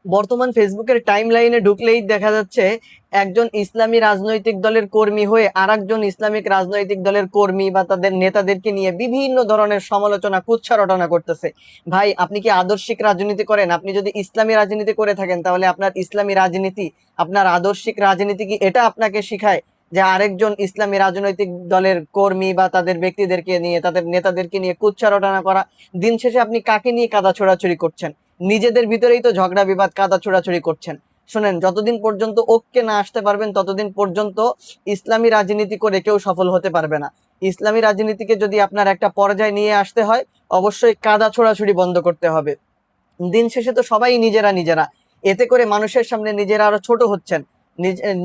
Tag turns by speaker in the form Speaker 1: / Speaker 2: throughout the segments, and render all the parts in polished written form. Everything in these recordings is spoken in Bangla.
Speaker 1: বর্তমান ফেসবুকের টাইম লাইনে ঢুকলেই দেখা যাচ্ছে একজন ইসলামী রাজনৈতিক দলের কর্মী হয়ে আরেকজন ইসলামিক রাজনৈতিক দলের কর্মী বা তাদের নেতাদেরকে নিয়ে বিভিন্ন ধরনের সমালোচনা কুৎসা রটনা করতেছে। ভাই, আপনি কি আদর্শিক রাজনীতি করেন? আপনি যদি ইসলামী রাজনীতি করে থাকেন তাহলে আপনার ইসলামী রাজনীতি, আপনার আদর্শিক রাজনীতি কি এটা আপনাকে শিখায় যে আরেকজন ইসলামী রাজনৈতিক দলের কর্মী বা তাদের ব্যক্তিদেরকে নিয়ে, তাদের নেতাদেরকে নিয়ে কুৎসা রটনা করা? দিন শেষে আপনি কাকে নিয়ে কাদা ছোড়াছুড়ি করছেন? নিজেদের ভিতরেই তো ঝগড়া বিবাদ কাদা ছোড়াছুড়ি করছেন। শোনেন, যতদিন পর্যন্ত ঐক্যে না আসতে পারবেন ততদিন পর্যন্ত ইসলামী রাজনীতি করে কেউ সফল হতে পারবে না। ইসলামী রাজনীতিকে যদি আপনার একটা পর্যায়ে নিয়ে আসতে হয়, অবশ্যই কাদা ছোড়াছুড়ি বন্ধ করতে হবে। দিন শেষে তো সবাই নিজেরা নিজেরা, এতে করে মানুষের সামনে নিজেরা আরো ছোট হচ্ছেন,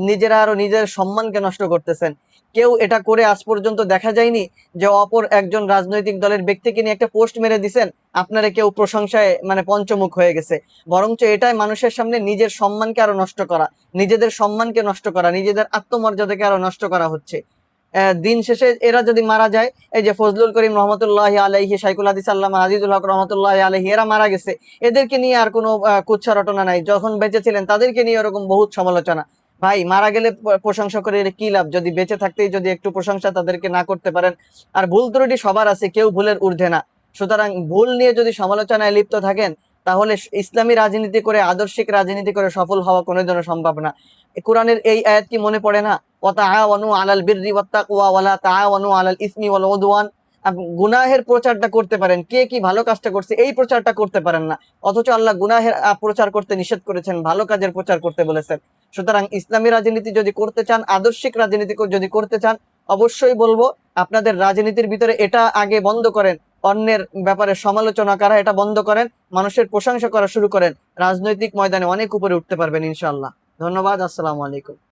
Speaker 1: নিজেরা আরো নিজের সম্মানকে নষ্ট করতেছেন। কেউ এটা করে আজ পর্যন্ত দেখা যায়নি যে অপর একজন রাজনৈতিক দলের ব্যক্তিকে নিয়ে একটা পোস্ট মেরে দিছেন, আপনারা কেউ প্রশংসায় মানে পঞ্চমুখ হয়ে গেছে। বরঞ্চ এটাই মানুষের সামনে নিজের সম্মানকে আরো নষ্ট করা, নিজেদের সম্মানকে নষ্ট করা, নিজেদের আত্মমর্যাদাকে আরো নষ্ট করা হচ্ছে। দিন শেষে এরা যদি মারা যায়, এই যে ফজলুল করিম রহমতুল্লাহ আলাইহি, শাইখুল হাদিস আল্লামা আজিজুল হক রহমতুল্লাহ আলাইহি, এরা মারা গেছে, এদেরকে নিয়ে আর কোনো কুৎসা রটনা নাই। যখন বেঁচে ছিলেন তাদেরকে নিয়ে এরকম বহুত সমালোচনা। ভাই, মারা গেলে প্রশংসা করে এর কি লাভ, যদি বেঁচে থাকতেই যদি একটু প্রশংসা তাদেরকে না করতে পারেন? আর ভুল ত্রুটি সবার আছে, কেউ ভুলের ঊর্ধ্বে না। সুতরাং ভুল নিয়ে যদি সমালোচনায় লিপ্ত থাকেন, তাহলে ইসলামী রাজনীতি করে, আদর্শিক রাজনীতি করে সফল হওয়া কোনোদিনও সম্ভব না। কোরআনের এই আয়াত কি মনে পড়ে না? ওয়াতাআওয়ানু আলাল বিররি ওয়াত তাকওয়া ওয়ালা তাআওয়ানু আলাল ইসমি ওয়াল উদওয়ান। গুনাহের প্রচারটা করতে পারেন, কে কি ভালো কাজটা করছে এই প্রচারটা করতে পারেন না। অথচ আল্লাহ গুনাহের প্রচার করতে নিষেধ করেছেন, ভালো কাজের প্রচার করতে বলেছেন। সুতরাং ইসলামী রাজনীতি যদি করতে চান, আদর্শিক রাজনীতি যদি করতে চান, অবশ্যই বলবো আপনাদের রাজনীতির ভিতরে এটা আগে বন্ধ করেন। অন্যের ব্যাপারে সমালোচনা করা এটা বন্ধ করেন, মানুষের প্রশংসা করা শুরু করেন। রাজনৈতিক ময়দানে অনেক উপরে উঠতে পারবেন ইনশাআল্লাহ। ধন্যবাদ। আসসালামু আলাইকুম।